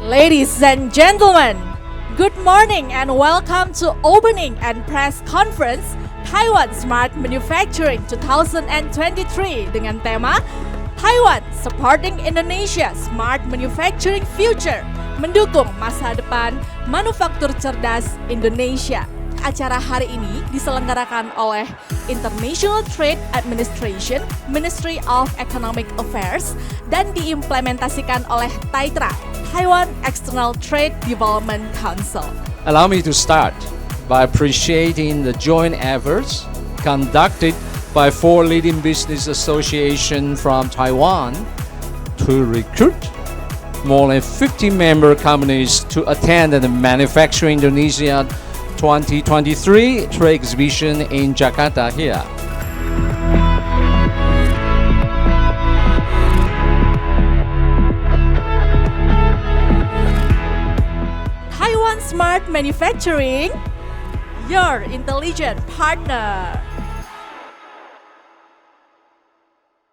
Ladies and gentlemen, good morning and welcome to opening and press conference Taiwan Smart Manufacturing 2023 dengan tema Taiwan Supporting Indonesia Smart Manufacturing Future, mendukung masa depan manufaktur cerdas Indonesia. Acara hari ini diselenggarakan oleh International Trade Administration, Ministry of Economic Affairs, dan diimplementasikan oleh TAITRA, Taiwan External Trade Development Council. Allow me to start by appreciating the joint efforts conducted by 4 leading business associations from Taiwan to recruit more than 50 member companies to attend the Manufacturing Indonesia 2023 trade exhibition in Jakarta here. Taiwan Smart Manufacturing, your intelligent partner.